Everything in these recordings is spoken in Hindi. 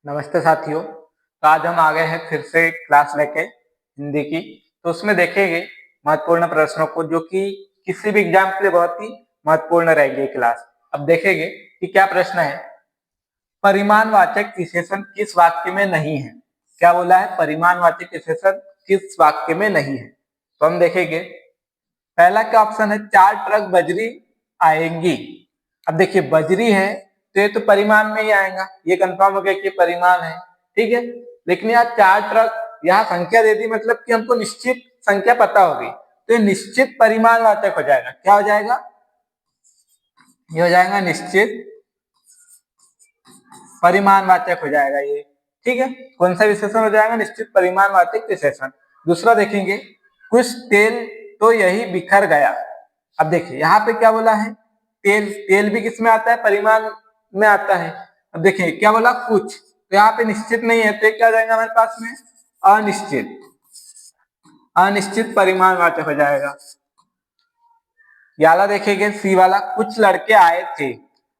नमस्ते साथियों। तो आज हम आ गए हैं फिर से क्लास लेके हिंदी की। तो उसमें देखेंगे महत्वपूर्ण प्रश्नों को, जो कि किसी भी एग्जाम के लिए बहुत ही महत्वपूर्ण रहेगी क्लास। अब देखेंगे कि क्या प्रश्न है। परिमाणवाचक विशेषण किस वाक्य में नहीं है? क्या बोला है? परिमाणवाचक विशेषण किस वाक्य में नहीं है? तो हम देखेंगे पहला क्या ऑप्शन है, 4 ट्रक बजरी आएंगी। अब देखिए बजरी है तो ये तो परिमाण में ही आएगा, ये कंफर्म हो गया कि परिमाण है, ठीक है। लेकिन यहाँ 4 ट्रक, यहाँ संख्या दे दी, मतलब कि हमको निश्चित संख्या पता होगी, तो ये निश्चित परिमाणवाचक हो जाएगा। क्या हो जाएगा? ये हो जाएगा निश्चित परिमाणवाचक हो जाएगा ये, ठीक है। कौन सा विशेषण हो जाएगा? निश्चित परिमाणवाचक विशेषण। दूसरा देखेंगे, कुछ तेल तो यही बिखर गया। अब देखिए यहाँ पे क्या बोला है, तेल। तेल भी किस में आता है? परिमाण में आता है। अब देखिए क्या बोला, कुछ, तो यहाँ पे निश्चित नहीं है, तो क्या आ जाएगा हमारे पास में? अनिश्चित। अनिश्चित परिमाणवाचक हो जाएगा। याला देखेंगे सी वाला, कुछ लड़के आए थे।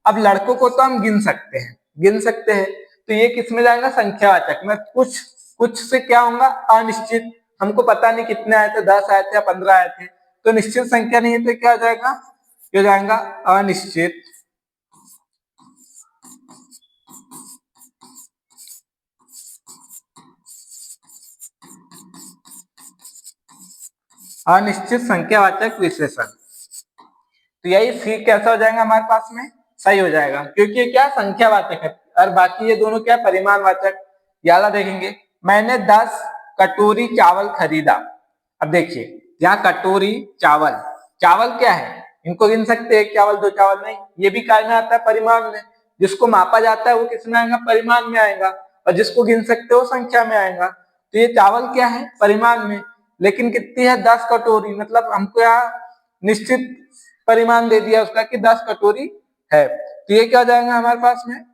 अब लड़कों को तो हम गिन सकते हैं, गिन सकते हैं, तो ये किस में जाएगा? संख्यावाचक में। कुछ, कुछ से क्या होगा? अनिश्चित। हमको पता नहीं कितने आए थे, 10 आए थे या 15 आए थे, तो निश्चित संख्या नहीं है, तो क्या हो जाएगा? ये हो जाएगा अनिश्चित। अनिश्चित संख्यावाचक विशेषण। तो यही सी कैसा हो जाएगा हमारे पास में? सही हो जाएगा, क्योंकि ये क्या? संख्यावाचक है, और बाकी ये दोनों क्या? परिमाणवाचक। याला देखेंगे, मैंने 10 कटोरी चावल खरीदा। अब देखिए यहाँ कटोरी चावल, चावल क्या है? इनको गिन सकते हैं, चावल 2 चावल नहीं, ये भी काय में आता है? परिमाण में। जिसको मापा जाता है वो किस में आएगा? परिमाण में आएगा, और जिसको गिन सकते हो संख्या में आएगा। तो ये चावल क्या है? परिमाण में। लेकिन कितनी है? 10 कटोरी, मतलब हमको यहाँ निश्चित परिमाण दे दिया उसका कि 10 कटोरी है, तो ये क्या हो जाएगा हमारे पास में?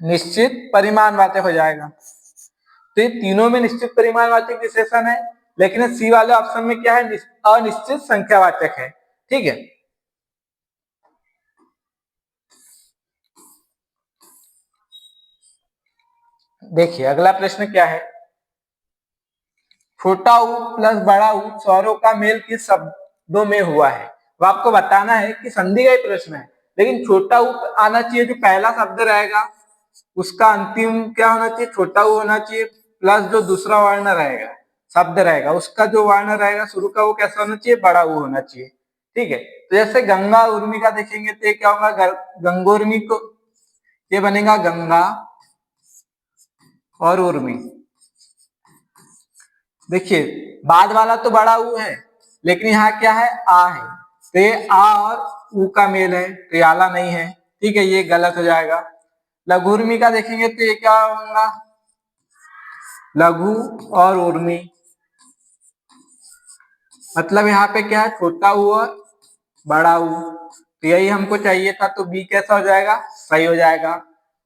निश्चित परिमाणवाचक हो जाएगा। तो ये तीनों में निश्चित परिमाणवाचक विशेषण है, लेकिन सी वाले ऑप्शन में क्या है? अनिश्चित संख्यावाचक है, ठीक है। देखिए अगला प्रश्न क्या है, छोटा ऊ प्लस बड़ा ऊ स्वरों का मेल किस शब्दों में हुआ है? वो आपको बताना है कि संधि का ही प्रश्न है, लेकिन छोटा ऊ आना चाहिए, जो पहला शब्द रहेगा उसका अंतिम क्या होना चाहिए? छोटा ऊ होना चाहिए, प्लस जो दूसरा वर्ण रहेगा, शब्द रहेगा, उसका जो वर्ण रहेगा शुरू का, वो कैसा होना चाहिए? बड़ा ऊ होना चाहिए, ठीक है। तो जैसे गंगा उर्मी का देखेंगे तो ये क्या होगा? गंगोर्मी को, ये बनेगा गंगा और उर्मी। देखिए बाद वाला तो बड़ा ऊ है, लेकिन यहाँ क्या है? आ है, तो ये आ और ऊ का मेल है, तो ये आला नहीं है, ठीक है, ये गलत हो जाएगा। लघु उर्मी का देखेंगे तो ये क्या होगा? लघु और उर्मी, मतलब यहाँ पे क्या है? छोटा ऊ और बड़ा ऊ, तो यही हमको चाहिए था, तो बी कैसा हो जाएगा? सही हो जाएगा।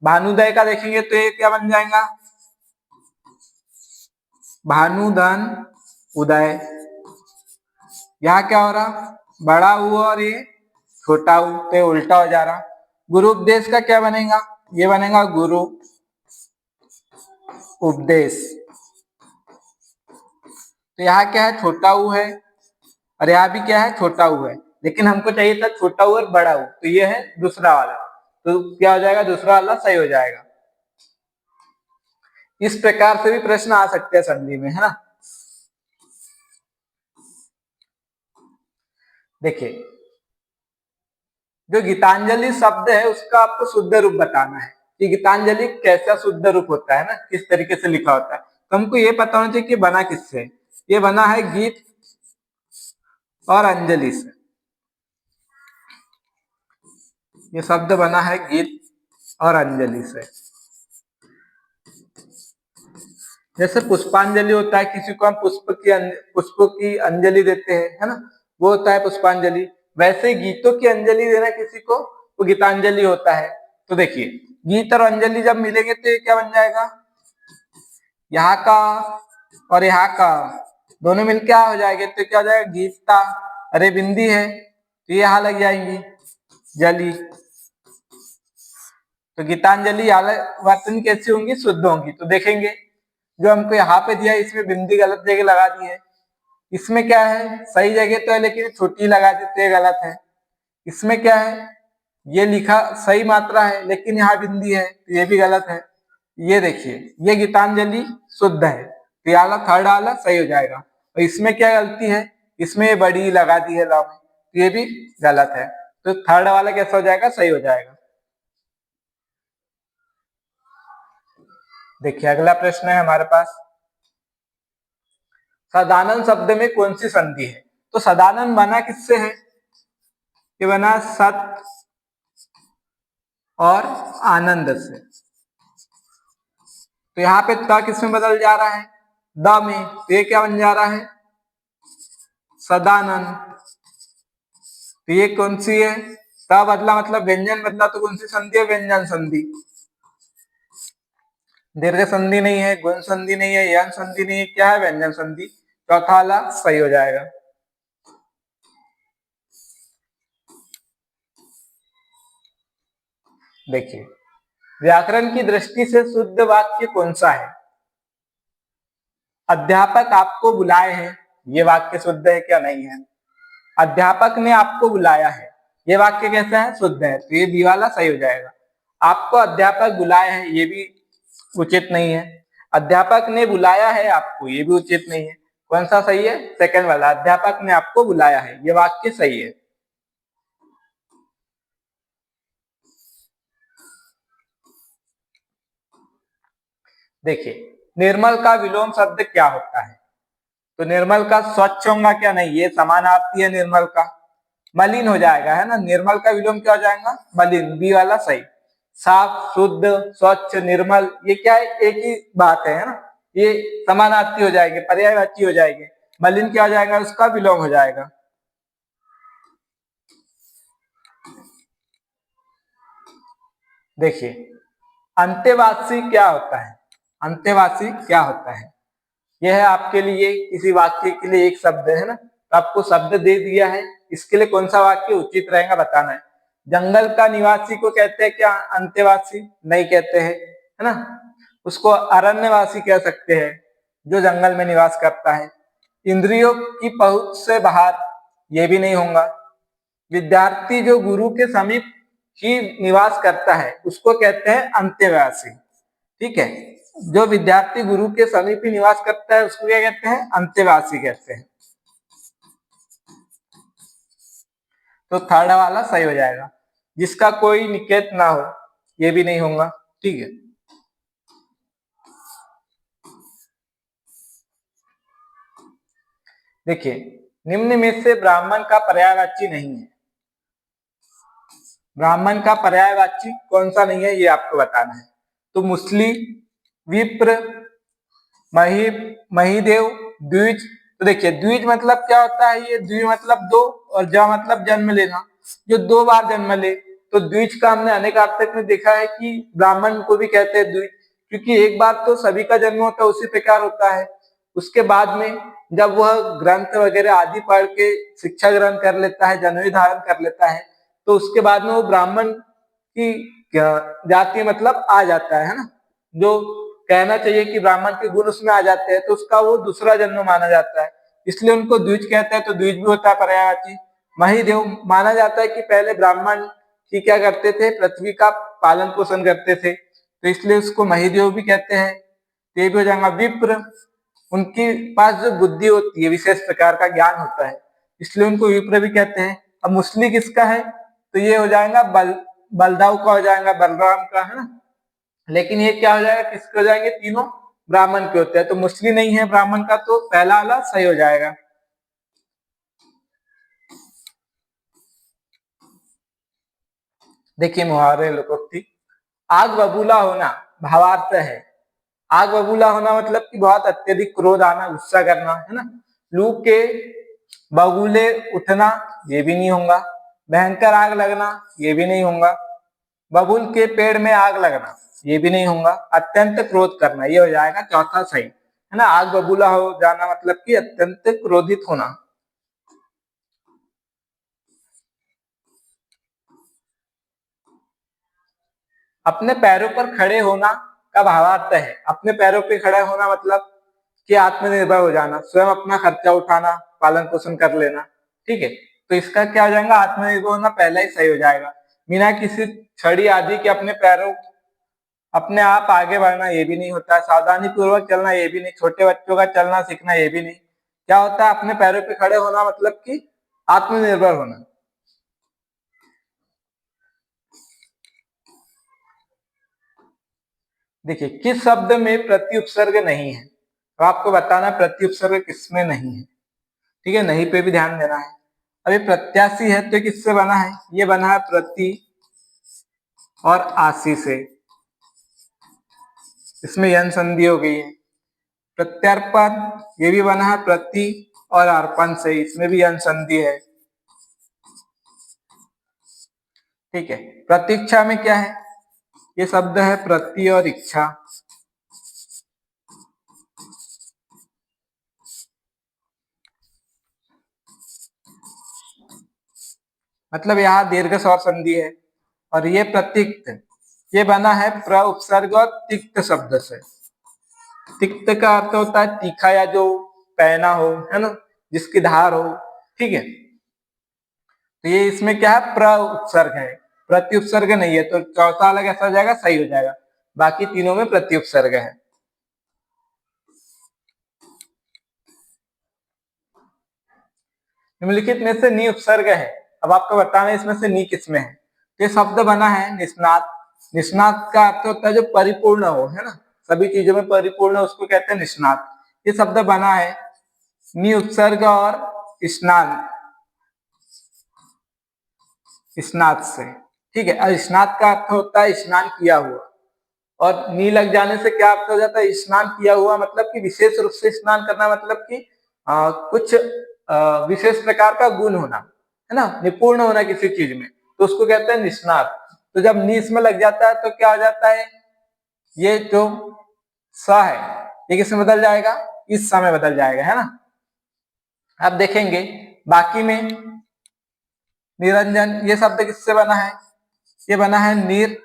भानुदय का देखेंगे तो ये क्या बन जाएगा? भानुधन उदय। यहाँ क्या हो रहा? बड़ा ऊ और ये छोटा ऊ, तो ये उल्टा हो जा रहा। गुरु उपदेश का क्या बनेगा? ये बनेगा गुरु उपदेश। तो यहाँ क्या है? छोटा ऊ है, और यहाँ भी क्या है? छोटा ऊ है, लेकिन हमको चाहिए था छोटा ऊ और बड़ा ऊ, तो ये है दूसरा वाला, तो क्या हो जाएगा? दूसरा वाला सही हो जाएगा। इस प्रकार से भी प्रश्न आ सकते हैं संधि में, है ना। देखिए जो गीतांजलि शब्द है उसका आपको शुद्ध रूप बताना है कि गीतांजलि कैसा शुद्ध रूप होता है ना, किस तरीके से लिखा होता है। तो हमको ये पता होना चाहिए कि बना किससे। ये बना है गीत और अंजलि से। ये शब्द बना है गीत और अंजलि से। जैसे पुष्पांजलि होता है, किसी को हम पुष्पों की अंजलि देते हैं, है ना, वो होता है पुष्पांजलि। वैसे गीतों की अंजलि देना किसी को, वो गीतांजलि होता है। तो देखिए गीत और अंजलि जब मिलेंगे तो ये क्या बन जाएगा? यहाँ का और यहाँ का दोनों मिलकर क्या हो जाएंगे? तो क्या हो जाएगा? गीता। अरे बिंदी है तो ये यहाँ लग जाएंगी, जली। तो गीतांजलि आवर्तन कैसी होंगी, शुद्ध होंगी। तो देखेंगे जो हमको यहाँ पे दिया है इसमें बिंदी गलत जगह लगा दी है, इसमें क्या है सही जगह तो है लेकिन छोटी लगा देते हैं, गलत है। इसमें क्या है ये लिखा सही मात्रा है लेकिन यहाँ बिंदी है तो ये भी गलत है। ये देखिए ये गीतांजलि शुद्ध है तो ये थर्ड वाला सही हो जाएगा। और इसमें क्या गलती है, इसमें ये बड़ी लगा दी है लॉ में तो ये भी गलत है। तो थर्ड वाला कैसा हो जाएगा, सही हो जाएगा। देखिए अगला प्रश्न है हमारे पास, सदानंद शब्द में कौन सी संधि है। तो सदानंद बना किससे है, ये बना सत और आनंद से। तो यहाँ पे त किसमें बदल जा रहा है, द में, तो ये क्या बन जा रहा है, सदानंद। तो ये कौन सी है, त बदला मतलब व्यंजन बदला, तो कौन सी संधि है, व्यंजन संधि। दीर्घ संधि नहीं है, गुण संधि नहीं है, यन संधि नहीं है, क्या है, व्यंजन संधि। चौथा वाला सही हो जाएगा। देखिए व्याकरण की दृष्टि से शुद्ध वाक्य कौन सा है, अध्यापक आपको बुलाए हैं, ये वाक्य शुद्ध है क्या, नहीं है। अध्यापक ने आपको बुलाया है, ये वाक्य कैसा है, शुद्ध है, तो ये बी वाला सही हो जाएगा। आपको अध्यापक बुलाए हैं, ये भी उचित नहीं है। अध्यापक ने बुलाया है आपको, ये भी उचित नहीं है। कौन सा सही है, सेकंड वाला, अध्यापक ने आपको बुलाया है, ये वाक्य सही है। देखिए निर्मल का विलोम शब्द क्या होता है, तो निर्मल का स्वच्छ होगा क्या, नहीं, ये समानार्थी है निर्मल का, मलिन हो जाएगा, है ना। निर्मल का विलोम क्या हो जाएगा, मलिन, बी वाला सही। साफ, शुद्ध, स्वच्छ, निर्मल, ये क्या है, एक ही बात है ना, ये समानार्थी हो जाएंगे, पर्यायवाची हो जाएंगे। मलिन क्या हो जाएगा, उसका विलोम हो जाएगा। देखिए अंत्यवासी क्या होता है, अंत्यवासी क्या होता है, यह है आपके लिए किसी वाक्य के लिए एक शब्द है ना, तो आपको शब्द दे दिया है, इसके लिए कौन सा वाक्य उचित रहेगा बताना है। जंगल का निवासी को कहते हैं क्या, अंत्यवासी, नहीं कहते हैं, है ना। उसको अरण्यवासी कह सकते हैं, जो जंगल में निवास करता है। इंद्रियों की पहुंच से बाहर, ये भी नहीं होगा। विद्यार्थी जो गुरु के समीप ही निवास करता है उसको कहते हैं अंत्यवासी, ठीक है। जो विद्यार्थी गुरु के समीप ही निवास करता है उसको क्या कहते हैं, अंत्यवासी कहते हैं। तो थर्ड वाला सही हो जाएगा, जिसका कोई निकेत ना हो, ये भी नहीं होगा, ठीक है। देखिए निम्न में से ब्राह्मण का पर्यायवाची नहीं है, ब्राह्मण का पर्यायवाची कौन सा नहीं है ये आपको बताना है। तो मुस्लिम, विप्र, मही, महिदेव, द्विज। तो देखिए द्विज मतलब क्या होता है, ये द्वि मतलब दो और जा मतलब जन्म लेना, जो दो बार जन्म ले। तो द्विज का हमने अनेक अर्थक में देखा है कि ब्राह्मण को भी कहते हैं द्विज, क्योंकि एक बार तो सभी का जन्म होता है उसी प्रकार होता है, उसके बाद में जब वह ग्रंथ वगैरह आदि पढ़ के शिक्षा ग्रहण कर लेता है, जन्म धारण कर लेता है, तो उसके बाद में वो ब्राह्मण की जाति मतलब आ जाता है ना। जो कहना चाहिए कि ब्राह्मण के गुण उसमें आ जाते हैं तो उसका वो दूसरा जन्म माना जाता है, इसलिए उनको द्विज कहते हैं। तो द्विज भी होता है पर्यायवाची। महिदेव माना जाता है कि पहले ब्राह्मण की क्या करते थे, पृथ्वी का पालन पोषण करते थे, तो इसलिए उसको महिदेव भी कहते हैं। ये भी हो जाएगा। विप्र, उनके पास जो बुद्धि होती है, विशेष प्रकार का ज्ञान होता है, इसलिए उनको विप्र भी कहते हैं। अब मुस्लिम किसका है, तो ये हो जाएगा बलदाऊ का हो जाएगा, बलराम का, है ना। लेकिन ये क्या हो जाएगा, किसके हो जाएंगे, तीनों ब्राह्मण के होते हैं, तो मुस्लिम नहीं है ब्राह्मण का, तो पहला वाला सही हो जाएगा। देखिए मुहावरे लोकोक्ति, आग बबूला होना भावार्थ है। आग बबूला होना मतलब कि बहुत अत्यधिक क्रोध आना, गुस्सा करना, है ना। लू के बबूले उठना, ये भी नहीं होगा। भयंकर आग लगना, ये भी नहीं होगा। बबूल के पेड़ में आग लगना, ये भी नहीं होगा। अत्यंत क्रोध करना, ये हो जाएगा चौथा सही, है ना। आग बबूला हो जाना मतलब कि अत्यंत क्रोधित होना। अपने पैरों पर खड़े होना का भावार्थ है। अपने पैरों पे खड़े होना मतलब कि आत्मनिर्भर हो जाना, स्वयं अपना खर्चा उठाना, पालन पोषण कर लेना। ठीक है, तो इसका क्या हो जाएगा, आत्मनिर्भर होना पहला ही सही हो जाएगा। बिना किसी छड़ी आदि के अपने पैरों अपने आप आगे बढ़ना ये भी नहीं होता है, सावधानी पूर्वक चलना ये भी नहीं, छोटे बच्चों का चलना सीखना ये भी नहीं। क्या होता है, अपने पैरों पे खड़े होना मतलब कि आत्मनिर्भर होना। देखिए, किस शब्द में प्रति उपसर्ग नहीं है, तो आपको बताना प्रति उपसर्ग किसमें नहीं है। ठीक है, नहीं पे भी ध्यान देना है। अभी प्रत्याशी है तो किससे बना है, ये बना है प्रति और आशी से, इसमें यन संधि हो गई है। प्रत्यर्पण ये भी बना है प्रति और अर्पण से, इसमें भी यन संधि है। ठीक है, प्रतीक्षा में क्या है, ये शब्द है प्रति और इच्छा। मतलब यहाँ दीर्घ स्वर संधि है। और ये प्रतिक्त, ये बना है प्र उपसर्ग और तिक्त शब्द से। तिक्त का अर्थ होता है तीखा या जो पैना हो, है ना, जिसकी धार हो। ठीक है, तो ये इसमें क्या है, प्र उपसर्ग है, प्रति उपसर्ग नहीं है, तो चौथा अलग ऐसा हो जाएगा, सही हो जाएगा। बाकी तीनों में प्रति उपसर्ग है। निम्नलिखित में से नी उपसर्ग है, अब आपको बताना है इसमें से नी किसमें है। तो ये शब्द बना है निष्णात। निष्णात का अर्थ होता है जो परिपूर्ण हो, है ना, सभी चीजों में परिपूर्ण है, उसको कहते हैं निष्णात। ये शब्द बना है नी उपसर्ग और स्नान, स्नात से। ठीक है, और स्नात का अर्थ होता है स्नान किया हुआ, और नी लग जाने से क्या अर्थ हो जाता है, स्नान किया हुआ मतलब कि विशेष रूप से स्नान करना, मतलब कि कुछ विशेष प्रकार का गुण होना, है ना, निपुण होना किसी चीज में, तो उसको कहते हैं निष्णात। तो जब नी इसमें लग जाता है तो क्या हो जाता है, ये जो स है ये किसमें बदल जाएगा, इस समय बदल जाएगा, है ना। अब देखेंगे बाकी में निरंजन, ये शब्द किससे बना है, ये बना है नीर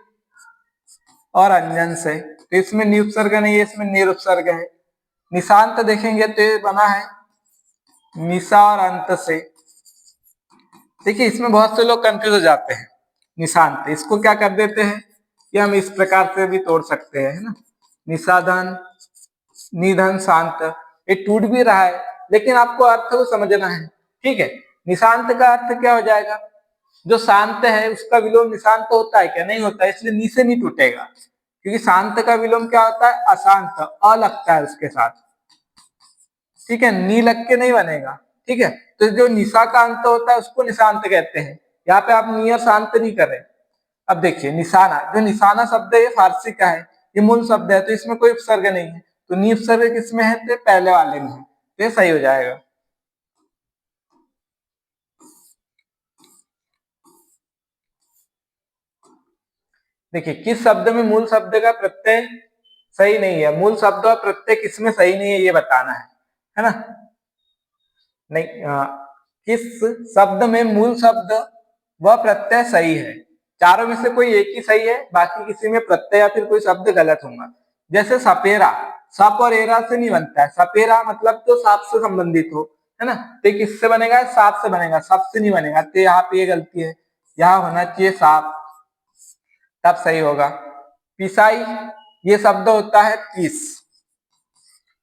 और अंजन से, तो इसमें नी उपसर्ग नहीं है, इसमें नीर उपसर्ग है। निशांत देखेंगे तो ये बना है निशा और अंत से। देखिए, इसमें बहुत से लोग कंफ्यूज हो जाते हैं। निशांत, इसको क्या कर देते हैं कि हम इस प्रकार से भी तोड़ सकते हैं, है ना, निशाधन निधन शांत, ये टूट भी रहा है लेकिन आपको अर्थ को समझना है। ठीक है, निशांत का अर्थ क्या हो जाएगा, जो शांत है उसका विलोम निशांत होता है क्या, नहीं होता है, इसलिए नी से नहीं टूटेगा, क्योंकि शांत का विलोम क्या होता है, अशांत, अ लगता है उसके साथ। ठीक है, नी लग के नहीं बनेगा। ठीक है, तो जो निशा का अंत होता है उसको निशांत कहते हैं। यहाँ पे आप नी और शांत नहीं कर रहे। अब देखिए, निशाना, जो निशाना शब्द है ये फारसी का है, ये मूल शब्द है, तो इसमें कोई उपसर्ग नहीं है, तो नी उपसर्ग किसमें है, तो पहले वाले में है, तो ये सही हो जाएगा। देखिए, किस शब्द में मूल शब्द का प्रत्यय सही नहीं है, मूल शब्द और प्रत्यय किसमें सही नहीं है ये बताना है ना। नहीं, किस शब्द में मूल शब्द व प्रत्यय सही है, चारों में से कोई एक ही सही है, बाकी किसी में प्रत्यय या फिर कोई शब्द गलत होगा। जैसे सपेरा, सप और एरा से नहीं बनता है, सपेरा मतलब तो सांप से संबंधित हो, है ना, तो किससे बनेगा, सांप से बनेगा, सप से नहीं बनेगा, तो यहाँ पे ये गलती है, यहाँ होना चाहिए सांप, तब सही होगा। पिसाई, ये शब्द होता है पीस,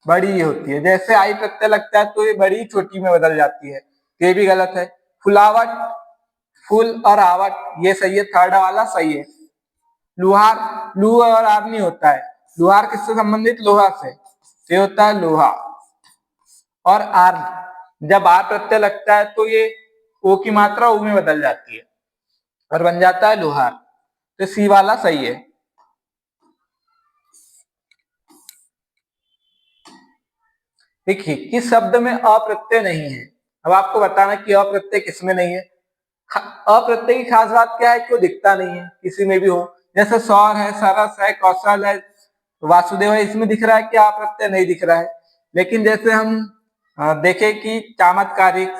बड़ी होती है, जैसे आई प्रत्यय लगता है तो ये बड़ी छोटी में बदल जाती है, तो ये भी गलत है। फुलावट, फुल और आवट ये सही है, थर्ड वाला सही है। लुहार, लू और आर नहीं होता है, लुहार किससे संबंधित, लोहा से, तो ये होता है लोहा। और आर, जब आर प्रत्यय लगता है तो ये ओ की मात्रा ऊ में बदल जाती है और बन जाता है लोहार, तो सी वाला सही है। देखिए, किस शब्द में अप्रत्यय नहीं है, अब आपको बताना कि अप्रत्यय किसमें नहीं है। अप्रत्यय की खास बात क्या है कि वो दिखता नहीं है, किसी में भी हो, जैसे सौर है, सरस है, कौशल है, वासुदेव है, इसमें दिख रहा है कि अप्रत्यय नहीं दिख रहा है। लेकिन जैसे हम देखें कि चमत्कारिक,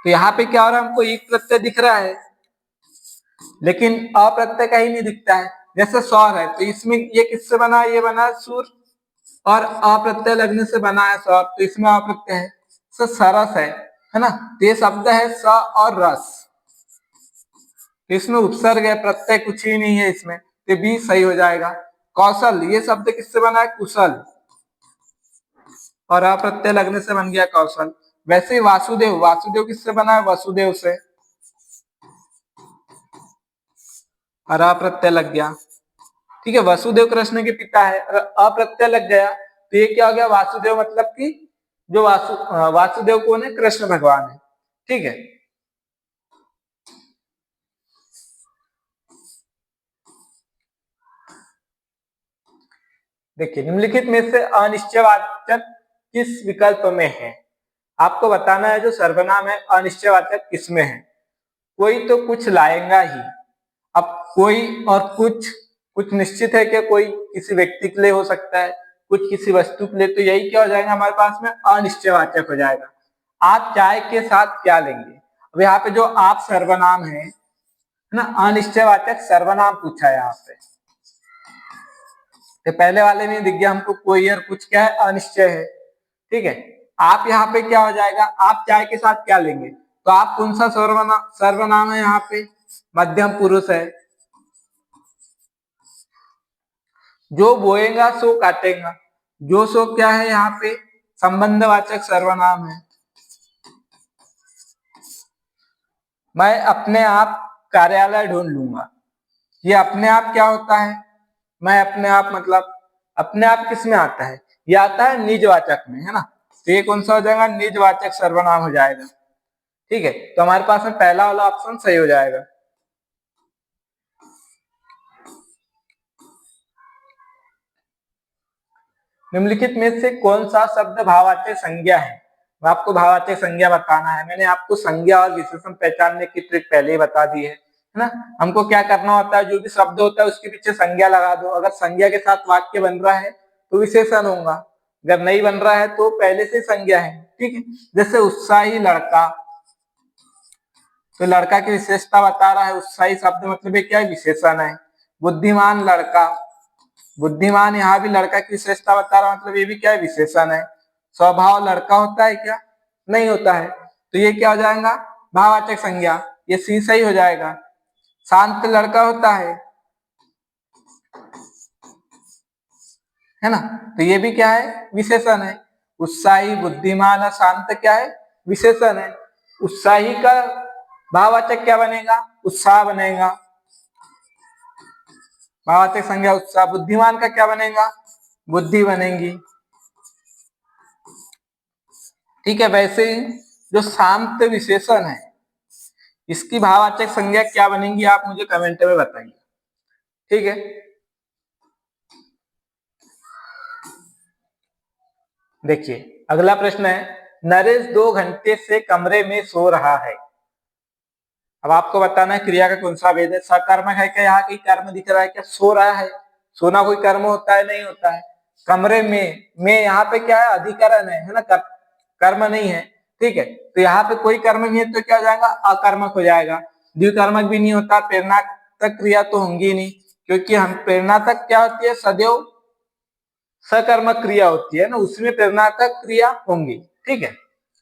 तो यहाँ पे क्या हो रहा है, हमको ईक प्रत्यय दिख रहा है लेकिन अप्रत्यय का ही नहीं दिखता है। जैसे सौर है तो इसमें ये किससे बना है, ये बना है सूर्य और अप्रत्यय लगने से बना है सौर, तो इसमें अप्रत्यय है। सरस है ना, तो ये शब्द है स और रस, तो इसमें उपसर्ग है, प्रत्यय कुछ ही नहीं है इसमें, तो बी सही हो जाएगा। कौशल, ये शब्द किससे बना है, कुशल, और अप्रत्यय लगने से बन गया कौशल। वैसे ही वासुदेव, वासुदेव किससे बना है, वसुदेव से, और अप्रत्यय लग गया। ठीक है, वसुदेव कृष्ण के पिता है, अप्रत्यय लग गया तो ये क्या हो गया, वासुदेव, मतलब कि जो वासुदेव कौन है, कृष्ण भगवान है। ठीक है, देखिए निम्नलिखित में से अनिश्चयवाचक किस विकल्प में है। आपको बताना है जो सर्वनाम है अनिश्चयवाचक किसमें है। कोई तो कुछ लाएगा ही, अब कोई और कुछ निश्चित है कि कोई किसी व्यक्ति के लिए हो सकता है, कुछ किसी वस्तु के लिए, तो यही क्या हो जाएगा हमारे पास में, अनिश्चयवाचक हो जाएगा। आप चाय के साथ क्या लेंगे, अब यहाँ पे जो आप सर्वनाम है ना, अनिश्चयवाचक सर्वनाम पूछा है यहाँ पे, तो पहले वाले में दिख गया हमको कोई और कुछ क्या है, अनिश्चय है। ठीक है, आप यहाँ पे क्या हो जाएगा, आप चाय के साथ क्या लेंगे, तो आप कौन सा सर्वनाम है यहाँ पे, मध्यम पुरुष है। जो बोएगा सो काटेगा, जो सो क्या है यहाँ पे, संबंधवाचक सर्वनाम है। मैं अपने आप कार्यालय ढूंढ लूंगा, ये अपने आप क्या होता है, मैं अपने आप, मतलब अपने आप किस में आता है, ये आता है निजवाचक में, है ना, तो ये कौन सा हो जाएगा, निजवाचक सर्वनाम हो जाएगा। ठीक है, तो हमारे पास में पहला वाला ऑप्शन सही हो जाएगा। निम्नलिखित में से कौन सा शब्द भाववाचक संज्ञा है, आपको भाववाचक संज्ञा बताना है। मैंने आपको संज्ञा और विशेषण पहचानने की ट्रिक पहले ही बता दी है ना। हमको क्या करना होता है, जो भी शब्द होता है उसके पीछे संज्ञा लगा दो, अगर संज्ञा के साथ वाक्य बन रहा है तो विशेषण होगा, अगर नहीं बन रहा है तो पहले से संज्ञा है। ठीक है, जैसे उत्साही लड़का, तो लड़का की विशेषता बता रहा है, उत्साही शब्द मतलब ये क्या है, विशेषण है। बुद्धिमान लड़का, बुद्धिमान यहाँ भी लड़का की विशेषता बता रहा, मतलब ये भी क्या है, विशेषण है। स्वभाव लड़का होता है क्या, नहीं होता है, तो ये क्या हो जाएगा, भाववाचक संज्ञा, ये सी सही हो जाएगा। शांत लड़का होता है ना, तो ये भी क्या है, विशेषण है। उत्साही, बुद्धिमान और शांत क्या है, विशेषण है। उत्साही का भाववाचक क्या बनेगा, उत्साह बनेगा, भाववाचक संज्ञा उत्साह। बुद्धिमान का क्या बनेगा, बुद्धि बनेगी। ठीक है, वैसे ही जो शांत विशेषण है इसकी भाववाचक संज्ञा क्या बनेगी, आप मुझे कमेंट में बताइए। ठीक है, देखिए अगला प्रश्न है, नरेश 2 घंटे से कमरे में सो रहा है। अब आपको बताना है क्रिया का कौन सा भेद है, सकर्मक है क्या, यहाँ की कर्म दिख रहा है क्या, सो रहा है, सोना कोई कर्म होता है, नहीं होता है। कमरे में यहाँ पे क्या है, अधिकरण है ना, कर्म नहीं है। ठीक है, तो यहाँ पे कोई कर्म नहीं है तो क्या हो जाएगा, अकर्मक हो जाएगा। द्विकर्मक भी नहीं होता, प्रेरणात्मक क्रिया तो होंगी नहीं, क्योंकि हम प्रेरणात्मक क्या होती है, सदैव सकर्मक क्रिया होती है ना, उसमें प्रेरणात्मक क्रिया होंगी। ठीक है,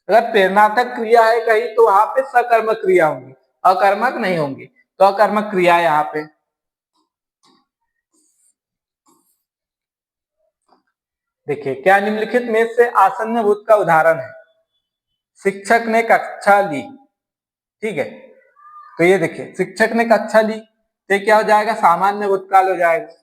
अगर प्रेरणात्मक क्रिया है कहीं तो वहां पे सकर्मक क्रिया होंगी, अकर्मक नहीं होंगी, तो अकर्मक क्रिया है यहाँ पे। देखिए, क्या निम्नलिखित में से आसन्न भूत का उदाहरण है, शिक्षक ने कक्षा ली। ठीक है, तो ये देखिए शिक्षक ने कक्षा ली, तो क्या हो जाएगा, सामान्य भूतकाल हो जाएगा।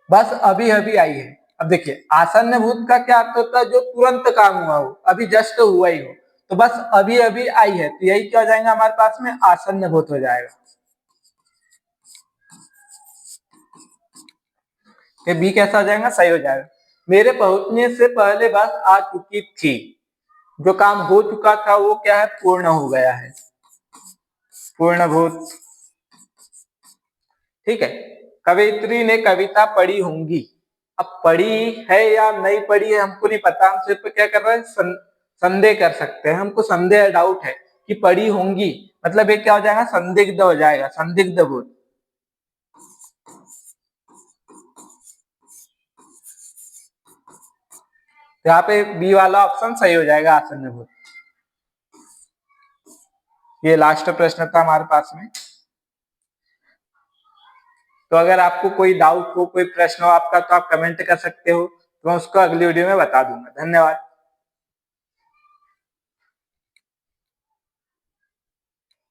बस अभी अभी आई है। अब देखिए आसन्न भूत का क्या अर्थ होता है, जो तुरंत काम हुआ हो, अभी जस्ट हुआ ही हो, तो बस अभी अभी आई है, तो यही क्या हो जाएगा हमारे पास में, आसन्न भूत हो जाएगा। ये बी कैसा हो जाएगा, सही हो जाएगा। मेरे पहुंचने से पहले बस आ चुकी थी, जो काम हो चुका था वो क्या है, पूर्ण हो गया है, पूर्णभूत। ठीक है, कवयित्री ने कविता पढ़ी होंगी, अब पढ़ी है या नहीं पढ़ी है हमको नहीं पता, हम सिर्फ क्या कर रहे हैं, संदेह कर सकते हैं, हमको संदेह डाउट है कि पढ़ी होंगी, मतलब ये क्या हो जाएगा, संदिग्ध हो जाएगा, संदिग्ध बोध। तो यहाँ पे बी वाला ऑप्शन सही हो जाएगा, आसन्न भूत। ये लास्ट प्रश्न था हमारे पास में। तो अगर आपको कोई डाउट हो, कोई प्रश्न हो आपका, तो आप कमेंट कर सकते हो, तो मैं उसको अगली वीडियो में बता दूंगा। धन्यवाद।